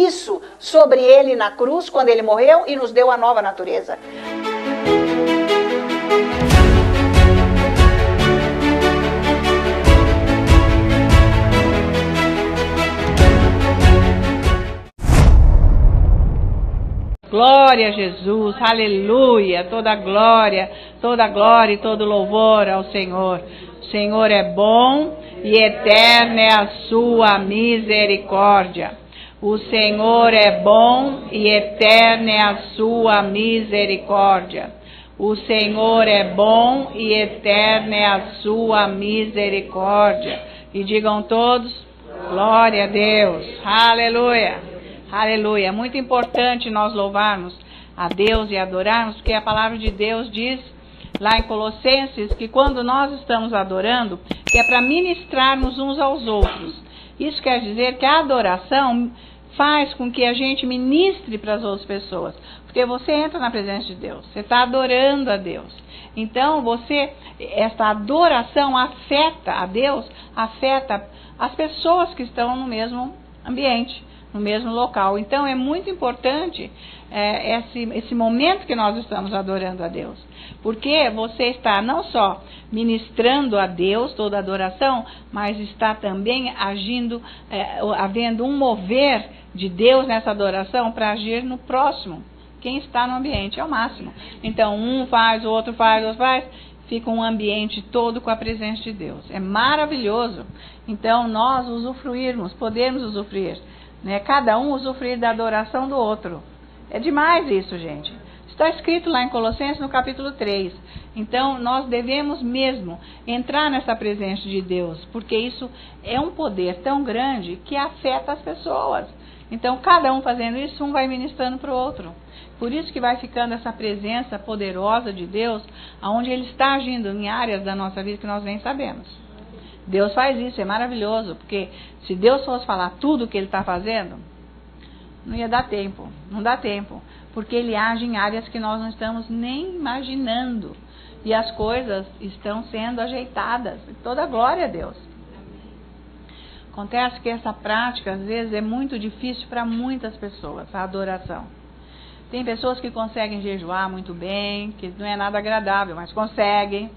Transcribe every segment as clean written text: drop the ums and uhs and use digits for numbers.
isso sobre ele na cruz, quando ele morreu e nos deu a nova natureza. Glória a Jesus, aleluia, toda glória e todo louvor ao Senhor. O Senhor é bom e eterna é a sua misericórdia. O Senhor é bom e eterna é a sua misericórdia. O Senhor é bom e eterna é a sua misericórdia. E digam todos, glória a Deus, aleluia. Aleluia, é muito importante nós louvarmos a Deus e adorarmos, porque a palavra de Deus diz lá em Colossenses que quando nós estamos adorando, que é para ministrarmos uns aos outros. Isso quer dizer que a adoração faz com que a gente ministre para as outras pessoas, porque você entra na presença de Deus, você está adorando a Deus. Então, esta adoração afeta a Deus, afeta as pessoas que estão no mesmo ambiente, no mesmo local. Então é muito importante esse momento que nós estamos adorando a Deus, porque você está não só ministrando a Deus toda a adoração, mas está também agindo, havendo um mover de Deus nessa adoração para agir no próximo, quem está no ambiente, é o máximo. Então um faz, o outro faz, fica um ambiente todo com a presença de Deus, é maravilhoso. Então nós podemos usufruir, né? Cada um usufruir da adoração do outro. É demais isso, gente. Está escrito lá em Colossenses no capítulo 3. Então nós devemos mesmo entrar nessa presença de Deus, porque isso é um poder tão grande que afeta as pessoas. Então cada um fazendo isso, um vai ministrando para o outro. Por isso que vai ficando essa presença poderosa de Deus, onde Ele está agindo em áreas da nossa vida que nós nem sabemos. Deus faz isso, é maravilhoso, porque se Deus fosse falar tudo o que Ele está fazendo, não ia dar tempo, não dá tempo, porque Ele age em áreas que nós não estamos nem imaginando, e as coisas estão sendo ajeitadas, toda glória a Deus. Acontece que essa prática, às vezes, é muito difícil para muitas pessoas, a adoração. Tem pessoas que conseguem jejuar muito bem, que não é nada agradável, mas conseguem,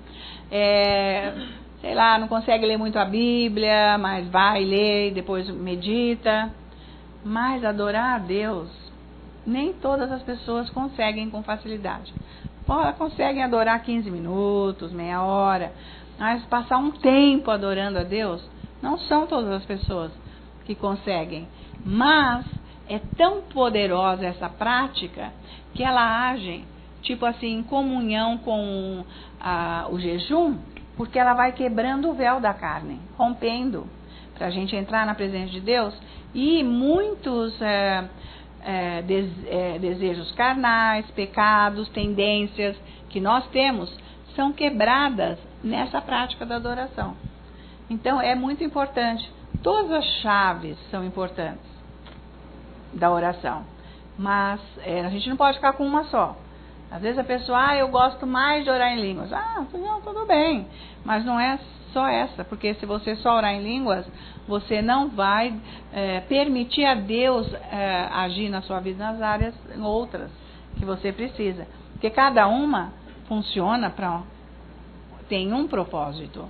sei lá, não consegue ler muito a Bíblia, mas vai ler e depois medita. Mas adorar a Deus, nem todas as pessoas conseguem com facilidade. Conseguem adorar 15 minutos, meia hora, mas passar um tempo adorando a Deus, não são todas as pessoas que conseguem. Mas é tão poderosa essa prática que ela age, tipo assim, em comunhão com o jejum, porque ela vai quebrando o véu da carne, rompendo, para a gente entrar na presença de Deus. E muitos desejos carnais, pecados, tendências que nós temos, são quebradas nessa prática da adoração. Então é muito importante. Todas as chaves são importantes da oração, mas a gente não pode ficar com uma só. Às vezes a pessoa, eu gosto mais de orar em línguas. Não, tudo bem, mas não é só essa, porque se você só orar em línguas, você não vai permitir a Deus agir na sua vida nas áreas outras que você precisa, porque cada uma funciona tem um propósito.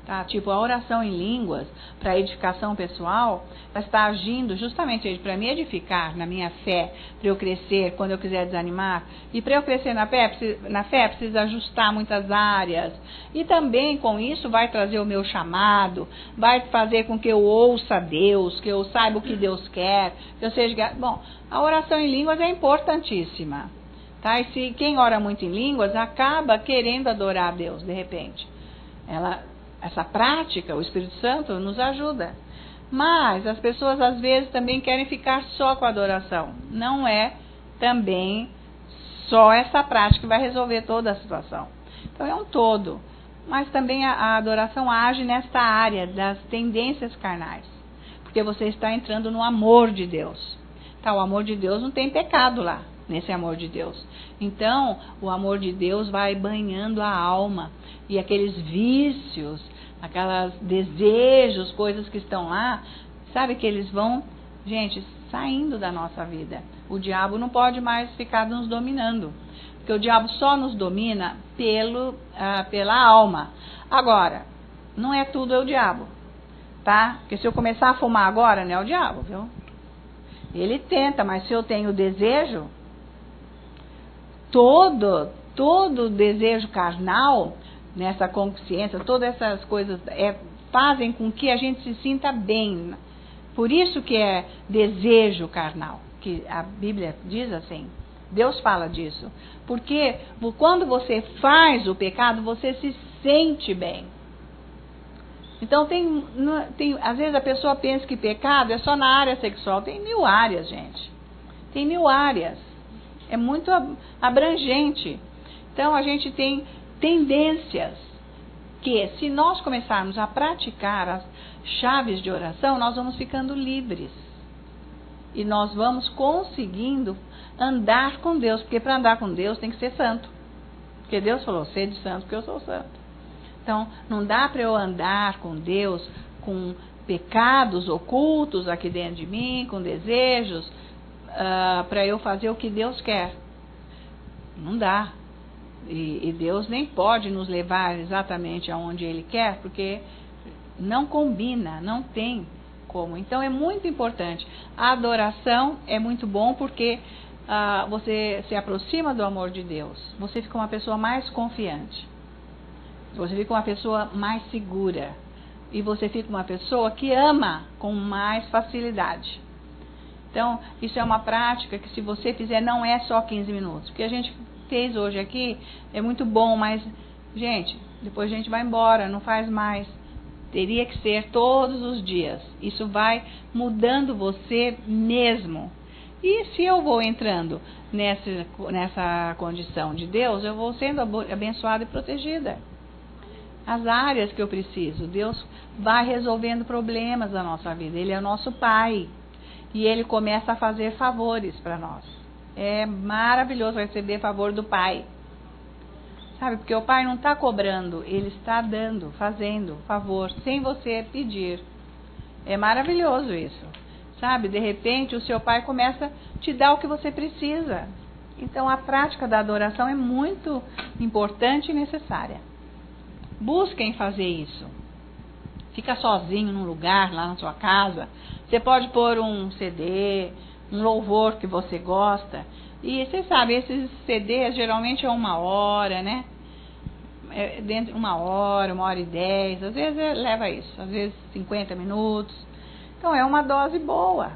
Tá? Tipo, a oração em línguas, para edificação pessoal, ela está agindo justamente para me edificar na minha fé, para eu crescer quando eu quiser desanimar. E para eu crescer na fé, precisa ajustar muitas áreas. E também com isso vai trazer o meu chamado, vai fazer com que eu ouça Deus, que eu saiba o que Deus quer, que eu seja... Bom, a oração em línguas é importantíssima. Tá? E quem ora muito em línguas acaba querendo adorar a Deus, de repente. Essa prática, o Espírito Santo nos ajuda. Mas as pessoas às vezes também querem ficar só com a adoração. Não é também só essa prática que vai resolver toda a situação. Então é um todo. Mas também a adoração age nesta área das tendências carnais. Porque você está entrando no amor de Deus. Tá, o amor de Deus não tem pecado lá, nesse amor de Deus. Então, o amor de Deus vai banhando a alma. E aqueles vícios, aqueles desejos, coisas que estão lá, sabe que eles vão, gente, saindo da nossa vida. O diabo não pode mais ficar nos dominando, porque o diabo só nos domina pela alma. Agora, não é tudo o diabo, tá? Porque se eu começar a fumar agora, não é o diabo, viu? Ele tenta, mas se eu tenho desejo, todo desejo carnal, nessa consciência, todas essas coisas fazem com que a gente se sinta bem. Por isso que é desejo carnal, que a Bíblia diz assim. Deus fala disso. Porque quando você faz o pecado, você se sente bem. Então, às vezes a pessoa pensa que pecado é só na área sexual. Tem 1000 áreas, gente. Tem 1000 áreas. É muito abrangente. Então, a gente tem tendências que, se nós começarmos a praticar as chaves de oração, nós vamos ficando livres. E nós vamos conseguindo andar com Deus. Porque para andar com Deus tem que ser santo. Porque Deus falou, sede santo, porque eu sou santo. Então, não dá para eu andar com Deus com pecados ocultos aqui dentro de mim, com desejos, para eu fazer o que Deus quer. Não dá. E Deus nem pode nos levar exatamente aonde Ele quer, porque não combina, não tem como. Então, é muito importante. A adoração é muito bom porque você se aproxima do amor de Deus. Você fica uma pessoa mais confiante. Você fica uma pessoa mais segura. E você fica uma pessoa que ama com mais facilidade. Então, isso é uma prática que, se você fizer, não é só 15 minutos. O que a gente fez hoje aqui é muito bom, mas, gente, depois a gente vai embora, não faz mais. Teria que ser todos os dias. Isso vai mudando você mesmo. E se eu vou entrando nessa condição de Deus, eu vou sendo abençoada e protegida. As áreas que eu preciso, Deus vai resolvendo problemas da nossa vida. Ele é o nosso Pai. E Ele começa a fazer favores para nós. É maravilhoso receber favor do Pai. Sabe, porque o Pai não está cobrando, Ele está dando, fazendo favor, sem você pedir. É maravilhoso isso. Sabe, de repente o seu Pai começa a te dar o que você precisa. Então a prática da adoração é muito importante e necessária. Busquem fazer isso. Fica sozinho num lugar, lá na sua casa. Você pode pôr um CD, um louvor que você gosta. E você sabe, esses CDs geralmente é 1 hora, né? Dentro de 1 hora, 1h10. Às vezes leva isso, às vezes 50 minutos. Então é uma dose boa.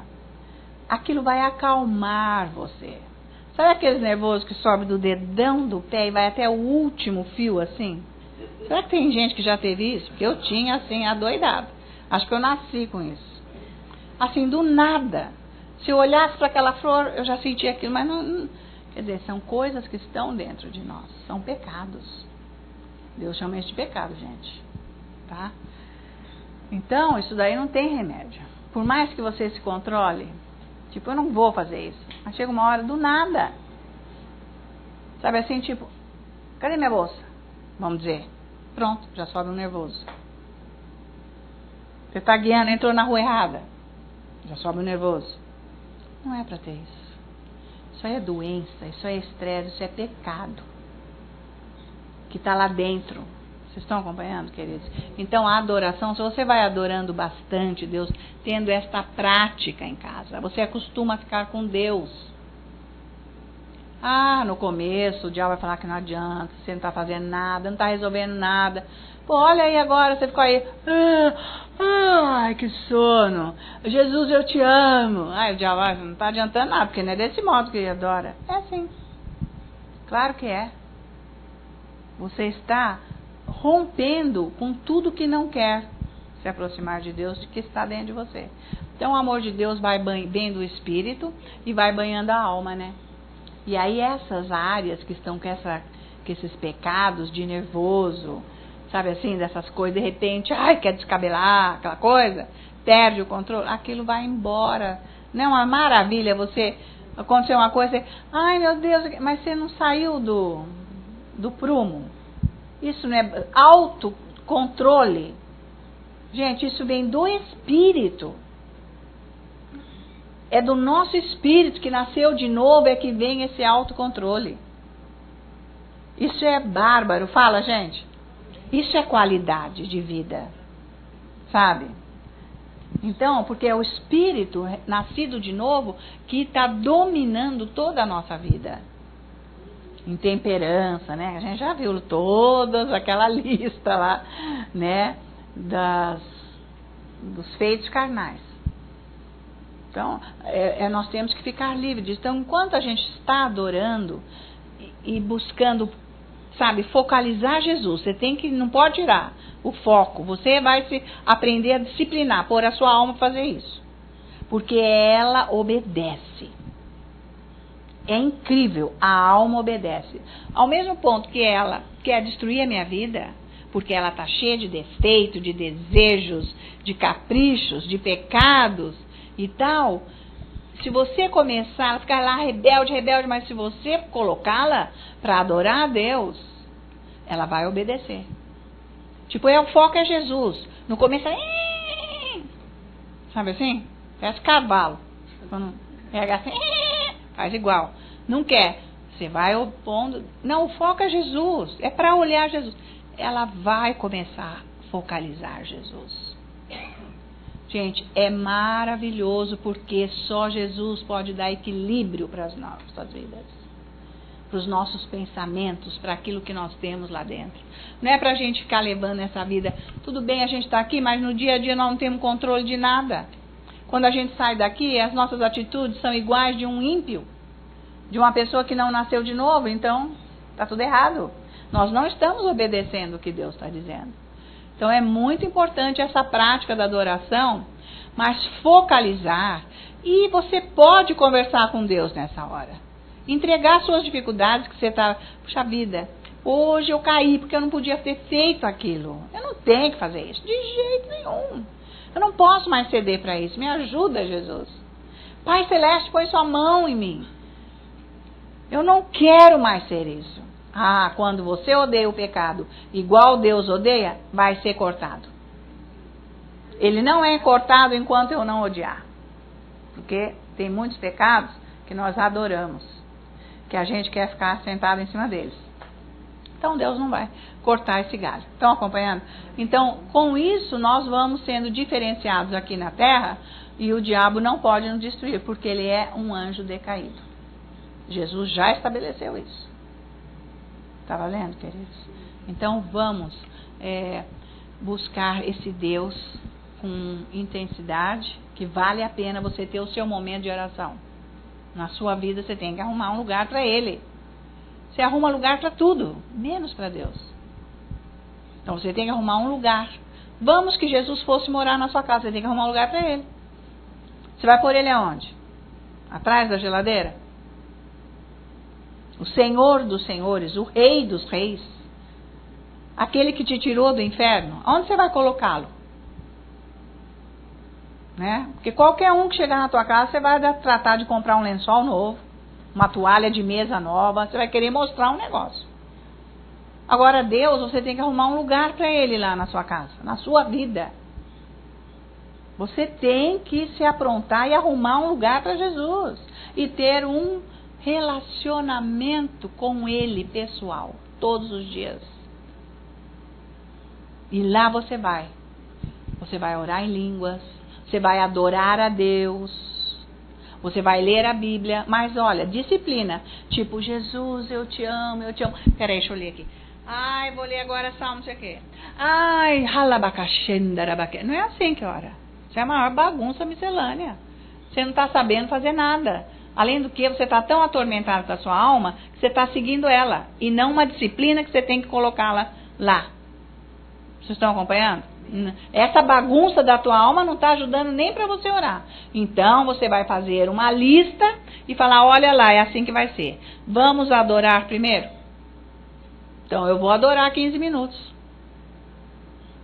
Aquilo vai acalmar você. Sabe aqueles nervosos que sobe do dedão do pé e vai até o último fio assim? Será que tem gente que já teve isso? Porque eu tinha assim, adoidado. Acho que eu nasci com isso. Assim, do nada. Se eu olhasse para aquela flor, eu já sentia aquilo, mas não. Quer dizer, são coisas que estão dentro de nós. São pecados. Deus chama isso de pecado, gente. Tá? Então, isso daí não tem remédio. Por mais que você se controle, tipo, eu não vou fazer isso. Mas chega uma hora do nada. Sabe assim, tipo, cadê minha bolsa? Vamos dizer. Pronto, já sobe um nervoso. Você está guiando, entrou na rua errada. Já sobe um nervoso. Não é para ter isso. Isso aí é doença, isso é estresse, isso é pecado. Que está lá dentro. Vocês estão acompanhando, queridos? Então, a adoração, se você vai adorando bastante Deus, tendo esta prática em casa, você acostuma a ficar com Deus. No começo, o diabo vai falar que não adianta, você não está fazendo nada, não está resolvendo nada. Pô, olha aí agora, você ficou aí, ai, que sono. Jesus, eu te amo. O diabo não está adiantando nada, porque não é desse modo que ele adora. É assim. Claro que é. Você está rompendo com tudo que não quer se aproximar de Deus, que está dentro de você. Então, o amor de Deus vai bem do espírito e vai banhando a alma, né? E aí essas áreas que estão com esses pecados de nervoso, sabe assim, dessas coisas, de repente, quer descabelar, aquela coisa, perde o controle, aquilo vai embora. Não é uma maravilha você, aconteceu uma coisa, ai meu Deus, mas você não saiu do prumo. Isso não é autocontrole. Gente, isso vem do espírito. É do nosso espírito que nasceu de novo é que vem esse autocontrole. Isso é bárbaro. Fala, gente. Isso é qualidade de vida. Sabe? Então, porque é o espírito nascido de novo que está dominando toda a nossa vida. Intemperança, né? A gente já viu todas aquela lista lá, né? Dos feitos carnais. Então, nós temos que ficar livres disso. Então, enquanto a gente está adorando e buscando, sabe, focalizar Jesus, você não pode tirar o foco. Você vai aprender a disciplinar, pôr a sua alma para fazer isso. Porque ela obedece. É incrível, a alma obedece. Ao mesmo ponto que ela quer destruir a minha vida, porque ela está cheia de defeitos, de desejos, de caprichos, de pecados e tal. Se você começar a ficar lá rebelde, mas se você colocá-la para adorar a Deus, ela vai obedecer. Tipo, o foco é Jesus. No começo sabe assim? Parece cavalo. Quando pega assim, faz igual. Não quer. Você vai opondo. Não, o foco é Jesus. É para olhar Jesus. Ela vai começar a focalizar Jesus. Gente, é maravilhoso porque só Jesus pode dar equilíbrio para as nossas vidas, para os nossos pensamentos, para aquilo que nós temos lá dentro. Não é para a gente ficar levando essa vida. Tudo bem, a gente está aqui, mas no dia a dia nós não temos controle de nada. Quando a gente sai daqui, as nossas atitudes são iguais de um ímpio, de uma pessoa que não nasceu de novo. Então, está tudo errado. Nós não estamos obedecendo o que Deus está dizendo. Então é muito importante essa prática da adoração, mas focalizar. E você pode conversar com Deus nessa hora. Entregar suas dificuldades que você está... Puxa vida, hoje eu caí porque eu não podia ter feito aquilo. Eu não tenho que fazer isso, de jeito nenhum. Eu não posso mais ceder para isso. Me ajuda, Jesus. Pai Celeste, põe sua mão em mim. Eu não quero mais ser isso. Ah, quando você odeia o pecado igual Deus odeia, vai ser cortado. Ele não é cortado enquanto eu não odiar. Porque tem muitos pecados que nós adoramos, que a gente quer ficar sentado em cima deles. Então Deus não vai cortar esse galho. Estão acompanhando? Então, com isso, nós vamos sendo diferenciados aqui na terra e o diabo não pode nos destruir, porque ele é um anjo decaído. Jesus já estabeleceu isso. Está valendo, queridos? Então vamos buscar esse Deus com intensidade, que vale a pena você ter o seu momento de oração. Na sua vida você tem que arrumar um lugar para Ele. Você arruma lugar para tudo, menos para Deus. Então você tem que arrumar um lugar. Vamos que Jesus fosse morar na sua casa, você tem que arrumar um lugar para Ele. Você vai pôr Ele aonde? Atrás da geladeira? O Senhor dos senhores, o Rei dos reis, aquele que te tirou do inferno, onde você vai colocá-lo? Né? Porque qualquer um que chegar na tua casa, você vai tratar de comprar um lençol novo, uma toalha de mesa nova, você vai querer mostrar um negócio. Agora Deus, você tem que arrumar um lugar para Ele lá na sua casa, na sua vida. Você tem que se aprontar e arrumar um lugar para Jesus e ter um relacionamento com Ele pessoal, todos os dias. E lá você vai orar em línguas, você vai adorar a Deus, você vai ler a Bíblia, mas olha, disciplina, tipo, Jesus, eu te amo. Peraí, deixa eu ler aqui. Ai, vou ler agora Salmo, não sei o quê. Ai, halabacachendarabaque. Não é assim que ora. Isso é a maior bagunça miscelânea. Você não está sabendo fazer nada. Além do que, você está tão atormentado com a sua alma que você está seguindo ela. E não uma disciplina que você tem que colocá-la lá. Vocês estão acompanhando? Essa bagunça da tua alma não está ajudando nem para você orar. Então, você vai fazer uma lista e falar, olha lá, é assim que vai ser. Vamos adorar primeiro? Então, eu vou adorar 15 minutos.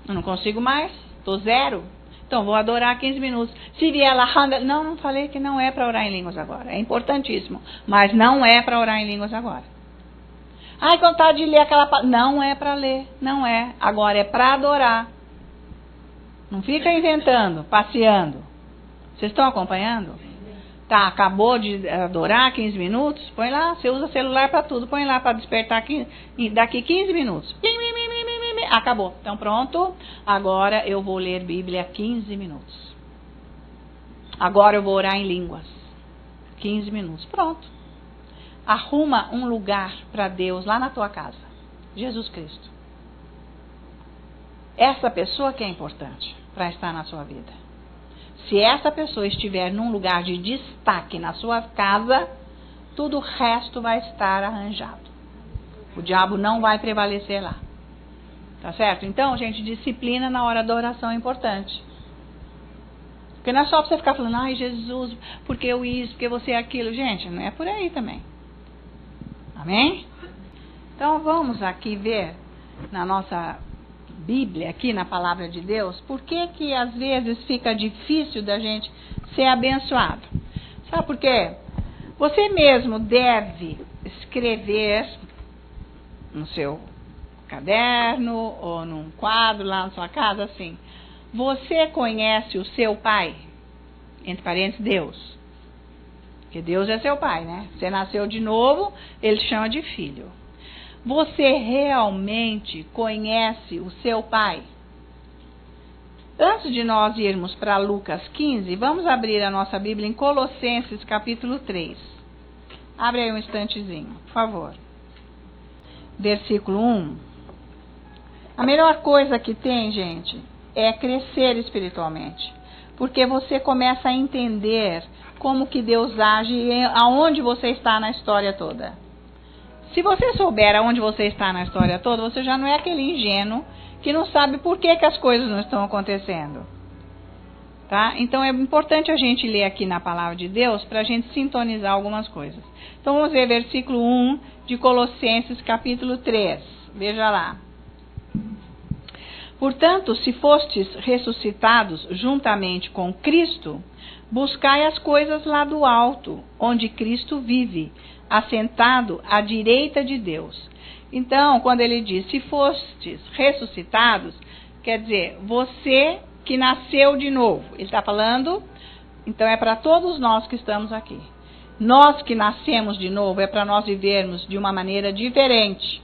Eu não consigo mais, estou zero. Então, vou adorar 15 minutos. Se vier lá, não falei que não é para orar em línguas agora. É importantíssimo. Mas não é para orar em línguas agora. Ai, vontade de ler aquela... Não é para ler, não é. Agora é para adorar. Não fica inventando, passeando. Vocês estão acompanhando? Tá, acabou de adorar 15 minutos, põe lá, você usa celular para tudo, põe lá para despertar daqui 15 minutos. Acabou. Então pronto, agora eu vou ler Bíblia 15 minutos. Agora eu vou orar em línguas. 15 minutos, pronto. Arruma um lugar para Deus lá na tua casa. Jesus Cristo. Essa pessoa que é importante para estar na sua vida. Se essa pessoa estiver num lugar de destaque na sua casa, tudo o resto vai estar arranjado. O diabo não vai prevalecer lá. Tá certo? Então, gente, disciplina na hora da oração é importante. Porque não é só para você ficar falando, ai Jesus, porque eu isso, porque você é aquilo. Gente, não é por aí também. Amém? Então vamos aqui ver na nossa Bíblia, aqui na Palavra de Deus, por que às vezes fica difícil da gente ser abençoado. Sabe por quê? Você mesmo deve escrever no seu caderno ou num quadro lá na sua casa assim: você conhece o seu pai? Entre parênteses, Deus. Porque Deus é seu pai, né? Você nasceu de novo, ele chama de filho. Você realmente conhece o seu pai? Antes de nós irmos para Lucas 15, vamos abrir a nossa Bíblia em Colossenses capítulo 3. Abre aí um instantezinho, por favor. Versículo 1. A melhor coisa que tem, gente, é crescer espiritualmente. Porque você começa a entender como que Deus age e aonde você está na história toda. Se você souber aonde você está na história toda, você já não é aquele ingênuo que não sabe por que as coisas não estão acontecendo. Tá? Então é importante a gente ler aqui na Palavra de Deus para a gente sintonizar algumas coisas. Então vamos ver versículo 1 de Colossenses capítulo 3. Veja lá. Portanto, se fostes ressuscitados juntamente com Cristo, buscai as coisas lá do alto, onde Cristo vive, assentado à direita de Deus. Então, quando ele diz, se fostes ressuscitados, quer dizer, você que nasceu de novo. Ele está falando, então é para todos nós que estamos aqui. Nós que nascemos de novo, é para nós vivermos de uma maneira diferente.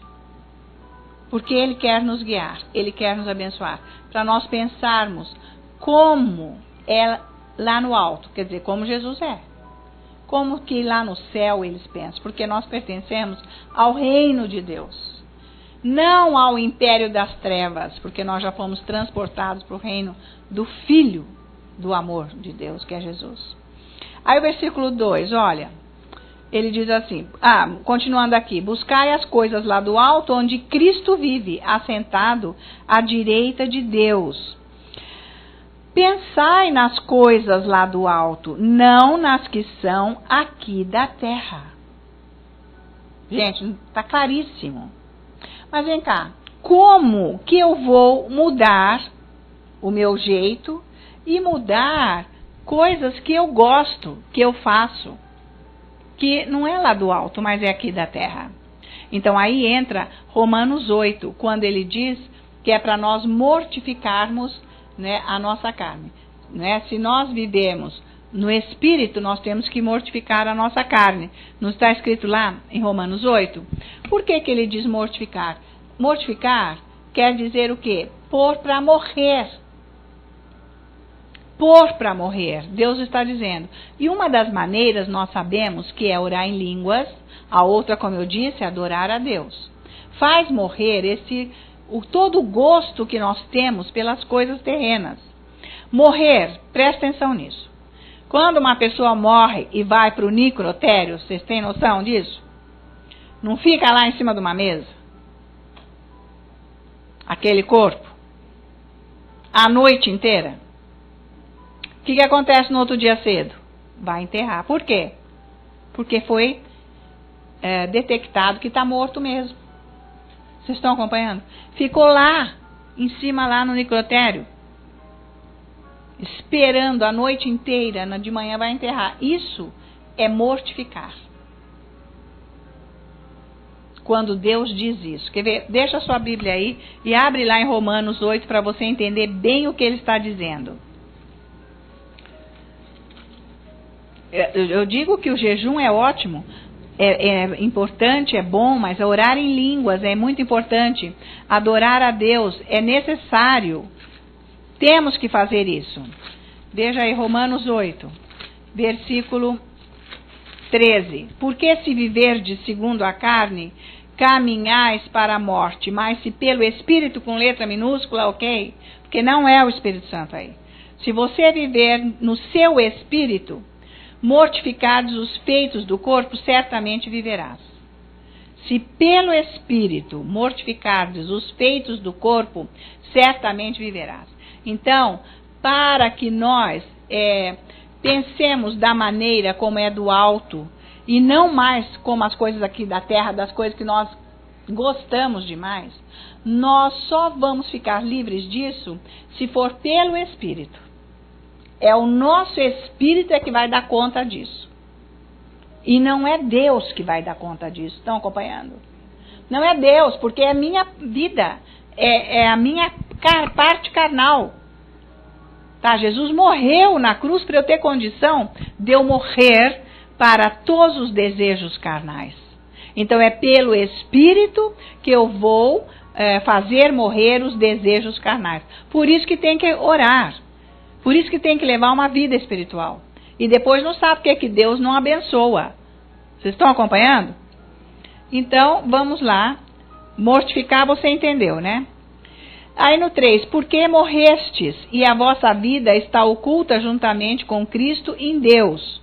Porque Ele quer nos guiar, Ele quer nos abençoar. Para nós pensarmos como é lá no alto, quer dizer, como Jesus é. Como que lá no céu eles pensam, porque nós pertencemos ao reino de Deus. Não ao império das trevas, porque nós já fomos transportados para o reino do Filho do amor de Deus, que é Jesus. Aí o versículo 2, olha, ele diz assim, continuando aqui, buscai as coisas lá do alto, onde Cristo vive, assentado à direita de Deus. Pensai nas coisas lá do alto, não nas que são aqui da terra. Gente, está claríssimo. Mas vem cá, como que eu vou mudar o meu jeito e mudar coisas que eu gosto, que eu faço, que não é lá do alto, mas é aqui da terra? Então aí entra Romanos 8, quando ele diz que é para nós mortificarmos, né, a nossa carne. Né? Se nós vivemos no Espírito, nós temos que mortificar a nossa carne. Não está escrito lá em Romanos 8? Por que ele diz mortificar? Mortificar quer dizer o quê? Pôr para morrer. Pôr para morrer. Deus está dizendo. E uma das maneiras nós sabemos que é orar em línguas, a outra, como eu disse, é adorar a Deus. Faz morrer todo o gosto que nós temos pelas coisas terrenas. Morrer, presta atenção nisso. Quando uma pessoa morre e vai para o necrotério, vocês têm noção disso? Não fica lá em cima de uma mesa? Aquele corpo. A noite inteira. O que acontece no outro dia cedo? Vai enterrar. Por quê? Porque foi detectado que está morto mesmo. Vocês estão acompanhando? Ficou lá, em cima lá no necrotério, esperando a noite inteira, de manhã vai enterrar. Isso é mortificar. Quando Deus diz isso. Quer ver? Deixa a sua Bíblia aí e abre lá em Romanos 8 para você entender bem o que ele está dizendo. Eu digo que o jejum é ótimo, é importante, é bom, mas orar em línguas é muito importante. Adorar a Deus é necessário. Temos que fazer isso. Veja aí Romanos 8, versículo 13. Porque se viverdes segundo a carne, caminhais para a morte, mas se pelo Espírito com letra minúscula, ok? Porque não é o Espírito Santo aí. Se você viver no seu Espírito, mortificados os feitos do corpo, certamente viverás. Se pelo Espírito mortificardes os feitos do corpo, certamente viverás. Então, para que nós pensemos da maneira como é do alto, e não mais como as coisas aqui da terra, das coisas que nós gostamos demais, nós só vamos ficar livres disso se for pelo Espírito. É o nosso Espírito que vai dar conta disso. E não é Deus que vai dar conta disso. Estão acompanhando? Não é Deus, porque é a minha vida, é a minha parte carnal. Tá? Jesus morreu na cruz para eu ter condição de eu morrer para todos os desejos carnais. Então é pelo Espírito que eu vou fazer morrer os desejos carnais. Por isso que tem que orar. Por isso que tem que levar uma vida espiritual. E depois não sabe porque que Deus não abençoa. Vocês estão acompanhando? Então, vamos lá. Mortificar, você entendeu, né? Aí no 3, porque morrestes e a vossa vida está oculta juntamente com Cristo em Deus.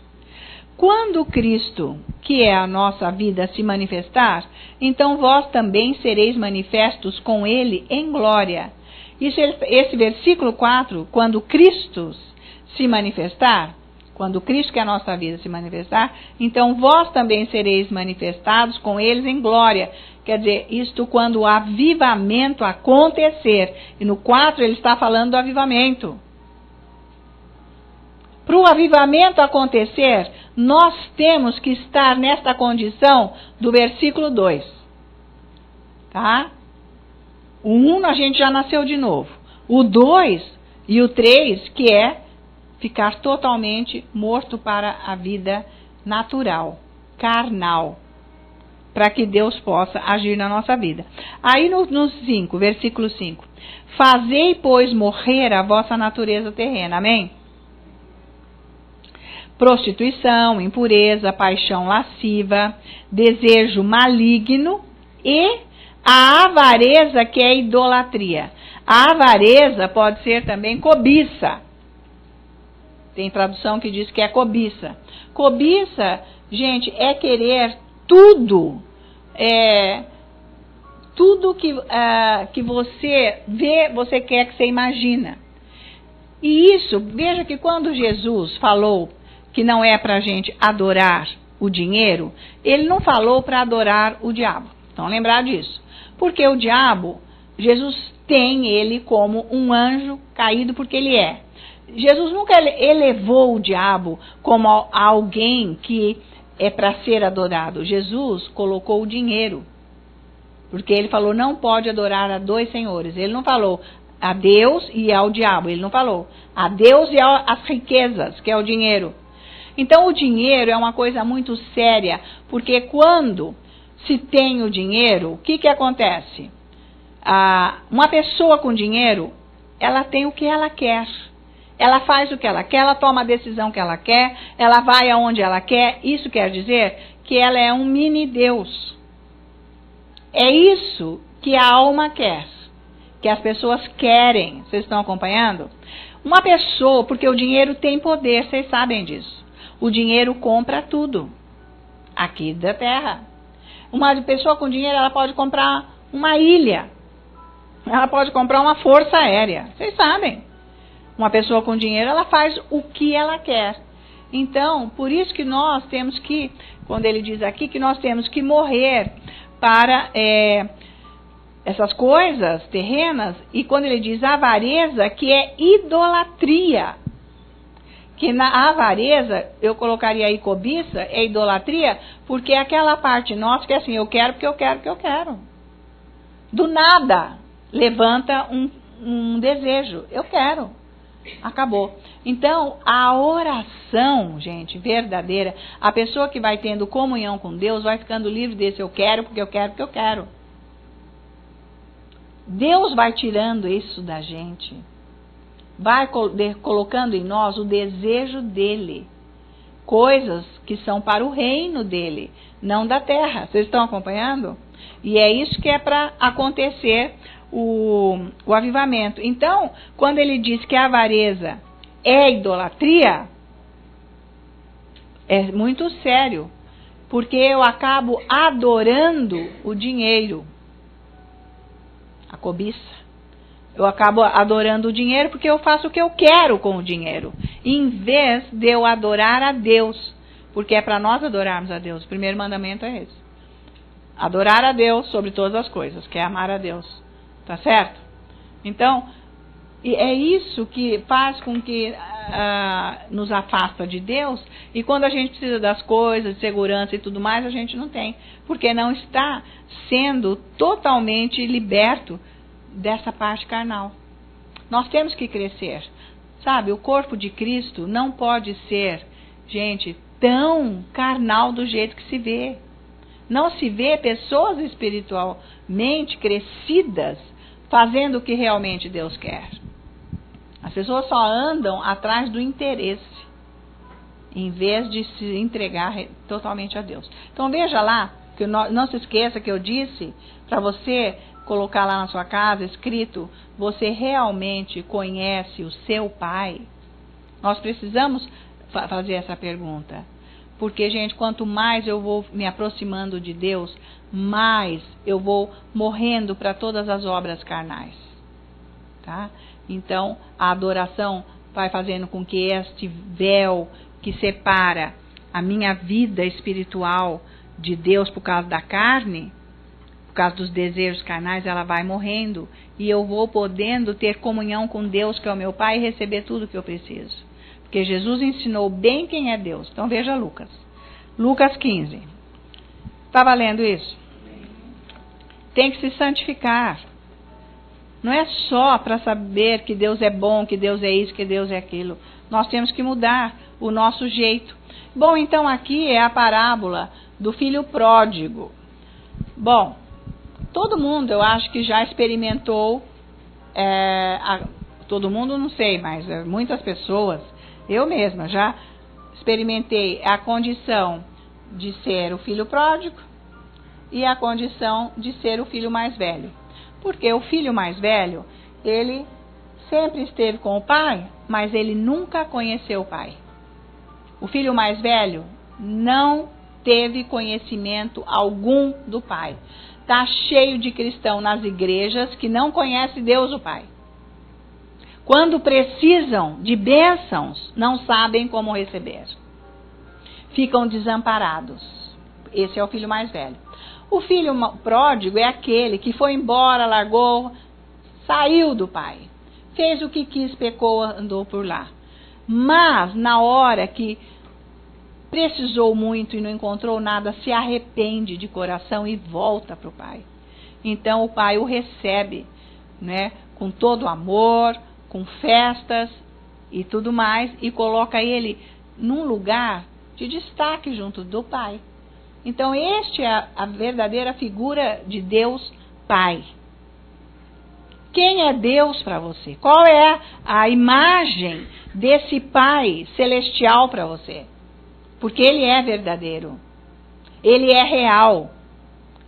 Quando Cristo, que é a nossa vida, se manifestar, então vós também sereis manifestos com Ele em glória. Esse versículo 4, quando Cristo se manifestar, quando Cristo, que é a nossa vida, se manifestar, então vós também sereis manifestados com eles em glória. Quer dizer, isto quando o avivamento acontecer. E no 4 ele está falando do avivamento. Para o avivamento acontecer, nós temos que estar nesta condição do versículo 2. Tá? O 1 a gente já nasceu de novo. O 2 e o 3, que é ficar totalmente morto para a vida natural, carnal, para que Deus possa agir na nossa vida. Aí no 5, versículo 5. Fazei, pois, morrer a vossa natureza terrena. Amém? Prostituição, impureza, paixão lasciva, desejo maligno e a avareza, que é idolatria. A avareza pode ser também cobiça. Tem tradução que diz que é cobiça. Cobiça, gente, é querer tudo. Tudo que você vê, você quer, que você imagina. E isso, veja que quando Jesus falou que não é para a gente adorar o dinheiro, ele não falou para adorar o diabo. Então, lembrar disso. Porque o diabo, Jesus tem ele como um anjo caído, porque ele é. Jesus nunca elevou o diabo como alguém que é para ser adorado. Jesus colocou o dinheiro. Porque ele falou, não pode adorar a dois senhores. Ele não falou a Deus e ao diabo. Ele não falou a Deus e às riquezas, que é o dinheiro. Então, o dinheiro é uma coisa muito séria, porque quando se tem o dinheiro, o que acontece? Uma pessoa com dinheiro, ela tem o que ela quer. Ela faz o que ela quer, ela toma a decisão que ela quer, ela vai aonde ela quer. Isso quer dizer que ela é um mini-Deus. É isso que a alma quer, que as pessoas querem. Vocês estão acompanhando? Uma pessoa, porque o dinheiro tem poder, vocês sabem disso. O dinheiro compra tudo aqui da terra. Uma pessoa com dinheiro, ela pode comprar uma ilha. Ela pode comprar uma força aérea. Vocês sabem. Uma pessoa com dinheiro, ela faz o que ela quer. Então, por isso que nós temos que, quando ele diz aqui, que nós temos que morrer para essas coisas terrenas. E quando ele diz avareza, que é idolatria. Que na avareza, eu colocaria aí cobiça, é idolatria, porque é aquela parte nossa que é assim, eu quero porque eu quero porque eu quero. Do nada, levanta um desejo, eu quero. Acabou. Então, a oração, gente, verdadeira, a pessoa que vai tendo comunhão com Deus vai ficando livre desse eu quero, porque eu quero, porque eu quero. Deus vai tirando isso da gente. Vai colocando em nós o desejo dele. Coisas que são para o reino dele, não da terra. Vocês estão acompanhando? E é isso que é para acontecer o avivamento. Então, quando ele diz que a avareza é idolatria, é muito sério, porque eu acabo adorando o dinheiro, a cobiça. Eu acabo adorando o dinheiro porque eu faço o que eu quero com o dinheiro, em vez de eu adorar a Deus, porque é para nós adorarmos a Deus. O primeiro mandamento é esse: adorar a Deus sobre todas as coisas, que é amar a Deus. Tá certo? Então, é isso que faz com que nos afasta de Deus, e quando a gente precisa das coisas, de segurança e tudo mais, a gente não tem, porque não está sendo totalmente liberto dessa parte carnal. Nós temos que crescer. Sabe, o corpo de Cristo não pode ser, gente, tão carnal do jeito que se vê. Não se vê pessoas espiritualmente crescidas fazendo o que realmente Deus quer. As pessoas só andam atrás do interesse, em vez de se entregar totalmente a Deus. Então veja lá, que não se esqueça que eu disse para você colocar lá na sua casa escrito: você realmente conhece o seu Pai? Nós precisamos fazer essa pergunta. Porque, gente, quanto mais eu vou me aproximando de Deus, mais eu vou morrendo para todas as obras carnais. Tá? Então, a adoração vai fazendo com que este véu que separa a minha vida espiritual de Deus por causa da carne, por causa dos desejos carnais, ela vai morrendo. E eu vou podendo ter comunhão com Deus, que é o meu Pai, e receber tudo que eu preciso. Porque Jesus ensinou bem quem é Deus. Então veja Lucas. Lucas 15. Está valendo isso? Tem que se santificar. Não é só para saber que Deus é bom, que Deus é isso, que Deus é aquilo. Nós temos que mudar o nosso jeito. Bom, então aqui é a parábola do filho pródigo. Bom, todo mundo eu acho que já experimentou, todo mundo não sei, mas muitas pessoas, eu mesma já experimentei a condição de ser o filho pródigo e a condição de ser o filho mais velho. Porque o filho mais velho, ele sempre esteve com o pai, mas ele nunca conheceu o pai. O filho mais velho não teve conhecimento algum do pai. Está cheio de cristão nas igrejas que não conhece Deus o Pai. Quando precisam de bênçãos, não sabem como receber. Ficam desamparados. Esse é o filho mais velho. O filho pródigo é aquele que foi embora, largou, saiu do pai. Fez o que quis, pecou, andou por lá. Mas, na hora que precisou muito e não encontrou nada, se arrepende de coração e volta para o pai. Então, o pai o recebe, né, com todo amor, com festas e tudo mais, e coloca ele num lugar de destaque junto do pai. Então, este é a verdadeira figura de Deus Pai. Quem é Deus para você? Qual é a imagem desse Pai celestial para você? Porque Ele é verdadeiro. Ele é real.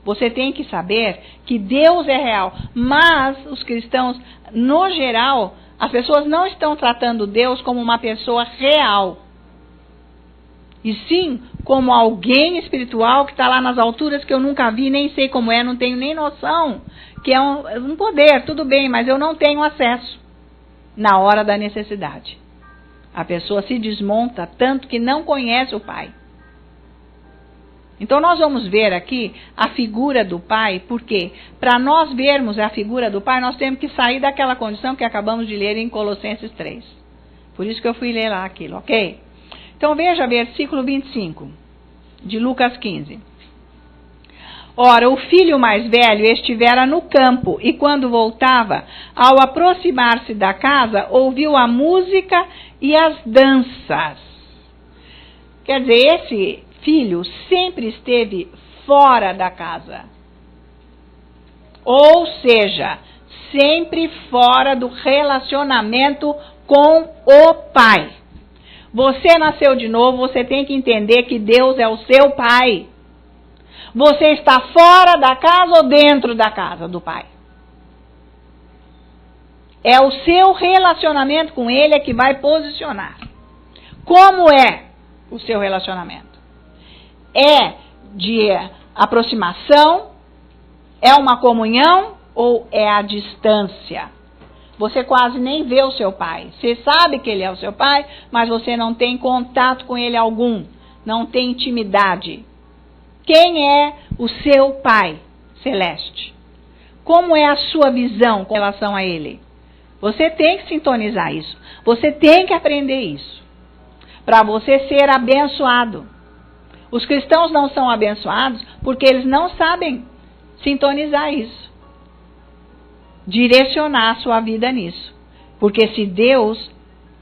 Você tem que saber que Deus é real. Mas os cristãos, no geral, as pessoas não estão tratando Deus como uma pessoa real. E sim como alguém espiritual que está lá nas alturas que eu nunca vi, nem sei como é, não tenho nem noção. Que é um poder, tudo bem, mas eu não tenho acesso na hora da necessidade. A pessoa se desmonta tanto que não conhece o Pai. Então nós vamos ver aqui a figura do Pai, porque para nós vermos a figura do Pai, nós temos que sair daquela condição que acabamos de ler em Colossenses 3. Por isso que eu fui ler lá aquilo, ok? Então veja versículo 25 de Lucas 15. Ora, o filho mais velho estivera no campo, e quando voltava, ao aproximar-se da casa, ouviu a música e as danças. Quer dizer, esse filho sempre esteve fora da casa. Ou seja, sempre fora do relacionamento com o pai. Você nasceu de novo, você tem que entender que Deus é o seu pai. Você está fora da casa ou dentro da casa do pai? É o seu relacionamento com ele que vai posicionar. Como é o seu relacionamento? É de aproximação? É uma comunhão ou é a distância? Você quase nem vê o seu pai. Você sabe que ele é o seu pai, mas você não tem contato com ele algum. Não tem intimidade. Quem é o seu pai celeste? Como é a sua visão com relação a ele? Você tem que sintonizar isso. Você tem que aprender isso. Para você ser abençoado. Os cristãos não são abençoados porque eles não sabem sintonizar isso. Direcionar a sua vida nisso. Porque se Deus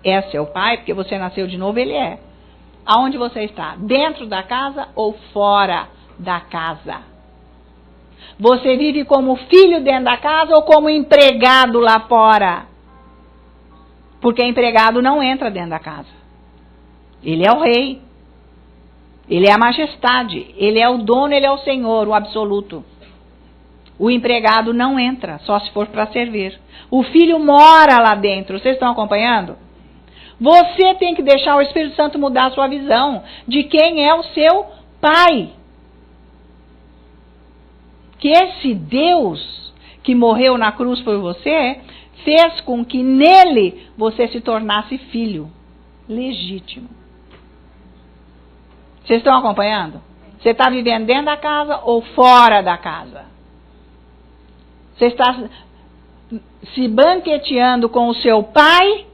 é seu pai, porque você nasceu de novo, ele é. Aonde você está? Dentro da casa ou fora da casa? Você vive como filho dentro da casa ou como empregado lá fora? Porque empregado não entra dentro da casa. Ele é o rei. Ele é a majestade. Ele é o dono, ele é o Senhor, o absoluto. O empregado não entra, só se for para servir. O filho mora lá dentro. Vocês estão acompanhando? Você tem que deixar o Espírito Santo mudar a sua visão de quem é o seu pai. Que esse Deus que morreu na cruz por você fez com que nele você se tornasse filho legítimo. Vocês estão acompanhando? Você está vivendo dentro da casa ou fora da casa? Você está se banqueteando com o seu pai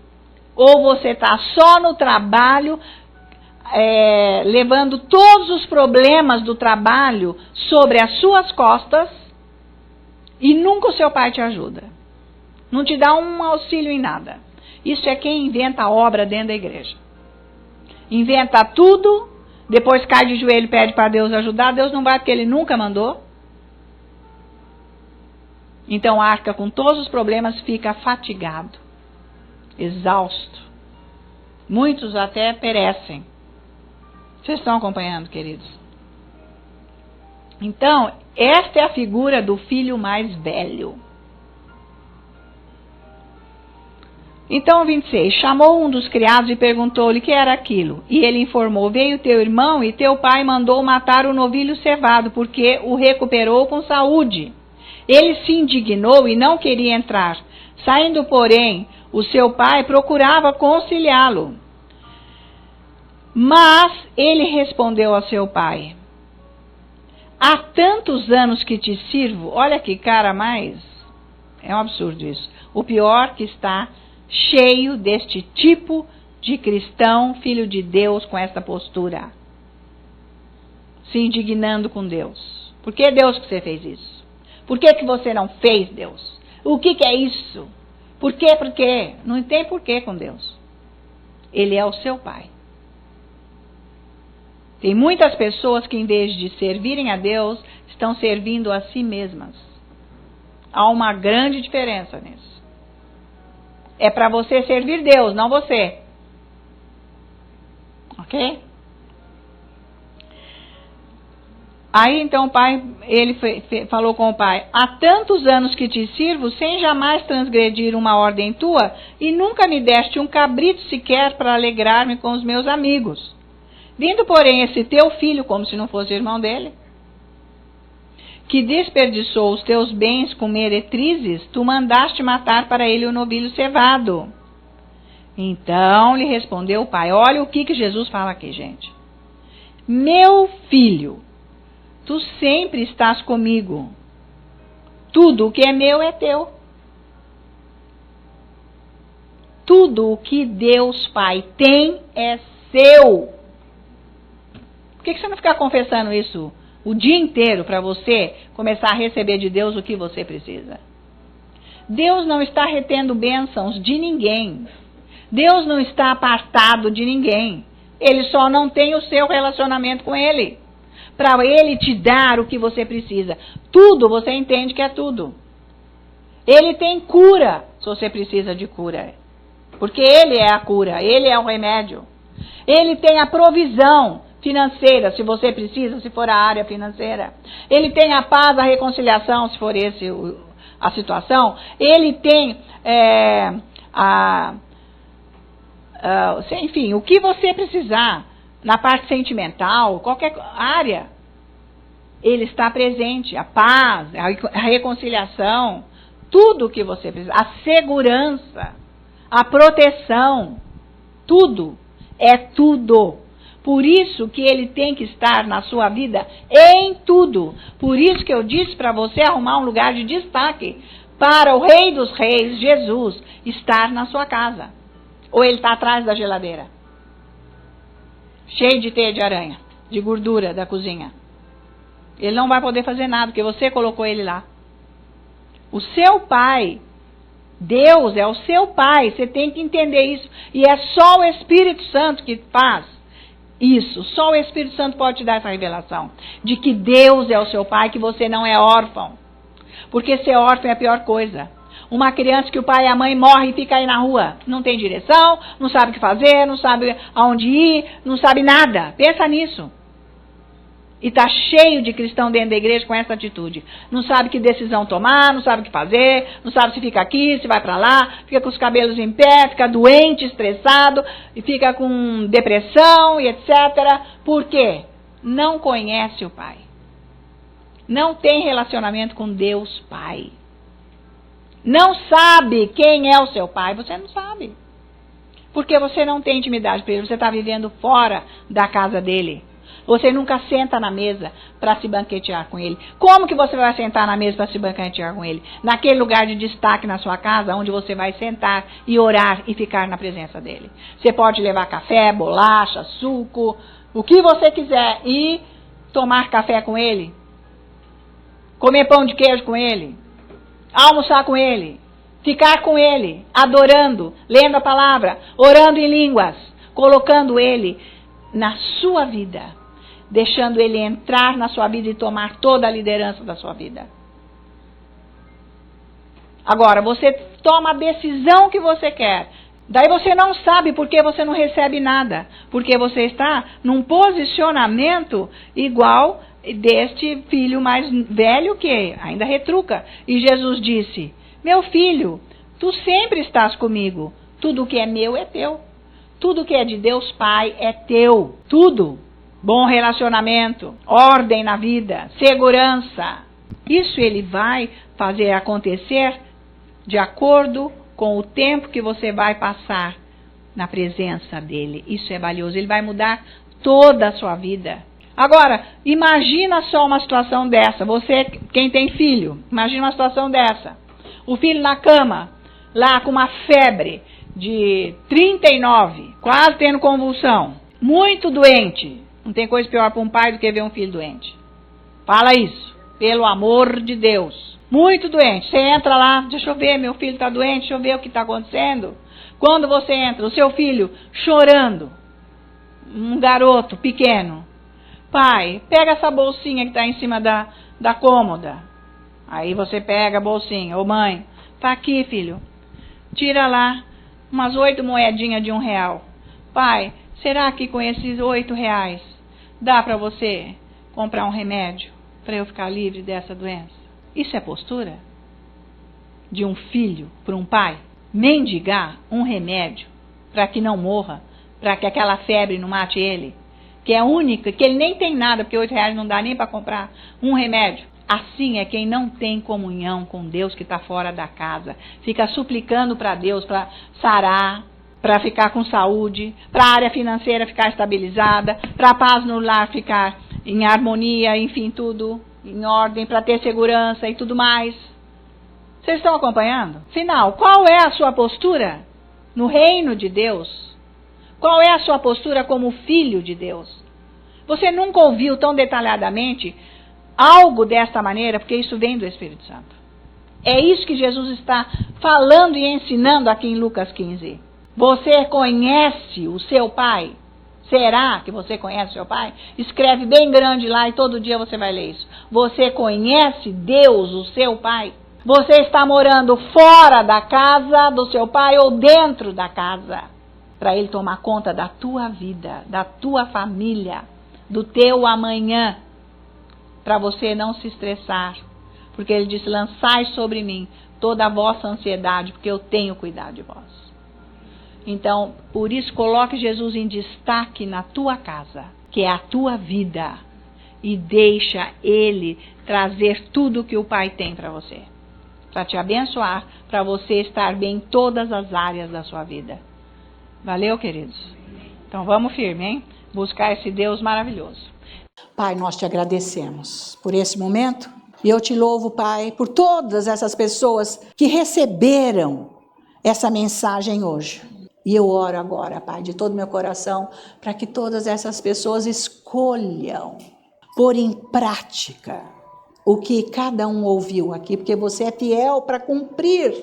ou você está só no trabalho, levando todos os problemas do trabalho sobre as suas costas e nunca o seu pai te ajuda? Não te dá um auxílio em nada. Isso é quem inventa a obra dentro da igreja. Inventa tudo, depois cai de joelho e pede para Deus ajudar. Deus não vai porque ele nunca mandou. Então arca com todos os problemas, fica fatigado, exausto. Muitos até perecem. Vocês estão acompanhando, queridos? Então, esta é a figura do filho mais velho. Então, 26. Chamou um dos criados e perguntou-lhe o que era aquilo. E ele informou: veio teu irmão e teu pai mandou matar o novilho cevado, porque o recuperou com saúde. Ele se indignou e não queria entrar. Saindo, porém, o seu pai procurava conciliá-lo. Mas ele respondeu ao seu pai: há tantos anos que te sirvo. Olha que cara mais. É um absurdo isso. O pior que está cheio deste tipo de cristão, filho de Deus, com essa postura. Se indignando com Deus. Por que Deus que você fez isso? Por que você não fez, Deus? O que é isso? Por quê? Por quê? Não tem porquê com Deus. Ele é o seu pai. Tem muitas pessoas que, em vez de servirem a Deus, estão servindo a si mesmas. Há uma grande diferença nisso. É para você servir Deus, não você. Ok? Aí então o pai, ele falou com o pai: há tantos anos que te sirvo, sem jamais transgredir uma ordem tua, e nunca me deste um cabrito sequer para alegrar-me com os meus amigos. Vindo, porém, esse teu filho, como se não fosse irmão dele, que desperdiçou os teus bens com meretrizes, tu mandaste matar para ele o novilho cevado. Então lhe respondeu o pai. Olha o que Jesus fala aqui, gente. Meu filho, tu sempre estás comigo. Tudo o que é meu é teu. Tudo o que Deus Pai tem é seu. Por que você não fica confessando isso o dia inteiro para você começar a receber de Deus o que você precisa. Deus não está retendo bênçãos de ninguém. Deus não está apartado de ninguém. Ele só não tem o seu relacionamento com Ele. Para Ele te dar o que você precisa. Tudo, você entende que é tudo. Ele tem cura, se você precisa de cura. Porque Ele é a cura, Ele é o remédio. Ele tem a provisão financeira, se você precisa, se for a área financeira. Ele tem a paz, a reconciliação, se for esse a situação. Ele tem enfim, o que você precisar na parte sentimental, qualquer área, Ele está presente. A paz, a reconciliação, tudo o que você precisa, a segurança, a proteção, tudo, é tudo. Por isso que Ele tem que estar na sua vida em tudo. Por isso que eu disse para você arrumar um lugar de destaque para o Rei dos Reis, Jesus, estar na sua casa. Ou Ele está atrás da geladeira, cheio de teia de aranha, de gordura da cozinha. Ele não vai poder fazer nada, porque você colocou Ele lá. O seu Pai, Deus é o seu Pai, você tem que entender isso. E é só o Espírito Santo que faz isso. Só o Espírito Santo pode te dar essa revelação. De que Deus é o seu Pai, que você não é órfão. Porque ser órfão é a pior coisa. Uma criança que o pai e a mãe morrem e fica aí na rua. Não tem direção, não sabe o que fazer, não sabe aonde ir, não sabe nada. Pensa nisso. E está cheio de cristão dentro da igreja com essa atitude. Não sabe que decisão tomar, não sabe o que fazer, não sabe se fica aqui, se vai para lá, fica com os cabelos em pé, fica doente, estressado, e fica com depressão e etc. Por quê? Não conhece o Pai. Não tem relacionamento com Deus Pai. Não sabe quem é o seu Pai. Você não sabe. Porque você não tem intimidade com Ele. Você está vivendo fora da casa dEle. Você nunca senta na mesa para se banquetear com Ele. Como que você vai sentar na mesa para se banquetear com Ele? Naquele lugar de destaque na sua casa, onde você vai sentar e orar e ficar na presença dEle. Você pode levar café, bolacha, suco, o que você quiser e tomar café com Ele. Comer pão de queijo com Ele. Almoçar com Ele. Ficar com Ele. Adorando, lendo a palavra, orando em línguas. Colocando Ele na sua vida. Deixando Ele entrar na sua vida e tomar toda a liderança da sua vida. Agora, você toma a decisão que você quer. Daí você não sabe porque você não recebe nada. Porque você está num posicionamento igual deste filho mais velho que ainda retruca. E Jesus disse: meu filho, tu sempre estás comigo. Tudo que é meu é teu. Tudo que é de Deus Pai é teu. Tudo. Bom relacionamento, ordem na vida, segurança. Isso Ele vai fazer acontecer de acordo com o tempo que você vai passar na presença dEle. Isso é valioso. Ele vai mudar toda a sua vida. Agora, imagina só uma situação dessa. Você, quem tem filho, imagina uma situação dessa. O filho na cama, lá com uma febre de 39, quase tendo convulsão, muito doente. Não tem coisa pior para um pai do que ver um filho doente. Fala isso, pelo amor de Deus. Muito doente. Você entra lá, deixa eu ver, meu filho está doente, deixa eu ver o que está acontecendo. Quando você entra, o seu filho chorando, um garoto pequeno. Pai, pega essa bolsinha que está em cima da cômoda. Aí você pega a bolsinha. Ô mãe, tá aqui, filho. Tira lá umas 8 moedinhas de R$1. Pai, será que com esses R$8 dá para você comprar um remédio para eu ficar livre dessa doença? Isso é postura de um filho para um pai? Mendigar um remédio para que não morra, para que aquela febre não mate ele, que é única, que ele nem tem nada, porque R$8 não dá nem para comprar um remédio. Assim é quem não tem comunhão com Deus, que está fora da casa. Fica suplicando para Deus para sarar, para ficar com saúde, para a área financeira ficar estabilizada, para a paz no lar ficar em harmonia, enfim, tudo em ordem, para ter segurança e tudo mais. Vocês estão acompanhando? Final, qual é a sua postura no reino de Deus? Qual é a sua postura como filho de Deus? Você nunca ouviu tão detalhadamente algo desta maneira, porque isso vem do Espírito Santo. É isso que Jesus está falando e ensinando aqui em Lucas 15. Você conhece o seu Pai? Será que você conhece o seu Pai? Escreve bem grande lá e todo dia você vai ler isso. Você conhece Deus, o seu Pai? Você está morando fora da casa do seu Pai ou dentro da casa? Para Ele tomar conta da tua vida, da tua família, do teu amanhã. Para você não se estressar. Porque Ele disse, lançai sobre mim toda a vossa ansiedade, porque eu tenho cuidado de vós. Então, por isso, coloque Jesus em destaque na tua casa, que é a tua vida. E deixa Ele trazer tudo que o Pai tem para você. Para te abençoar, para você estar bem em todas as áreas da sua vida. Valeu, queridos? Então, vamos firme, hein? Buscar esse Deus maravilhoso. Pai, nós te agradecemos por esse momento. E eu te louvo, Pai, por todas essas pessoas que receberam essa mensagem hoje. E eu oro agora, Pai, de todo meu coração, para que todas essas pessoas escolham pôr em prática o que cada um ouviu aqui, porque você é fiel para cumprir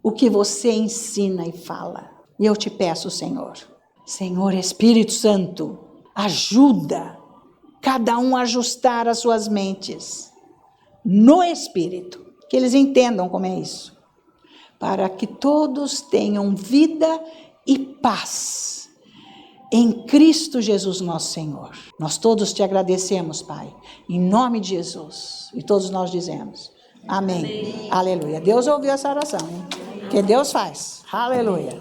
o que você ensina e fala. E eu te peço, Senhor, Espírito Santo, ajuda cada um a ajustar as suas mentes no Espírito, que eles entendam como é isso, para que todos tenham vida e paz em Cristo Jesus nosso Senhor. Nós todos te agradecemos, Pai, em nome de Jesus, e todos nós dizemos, amém. Aleluia. Deus ouviu essa oração, hein? Que Deus faz, aleluia.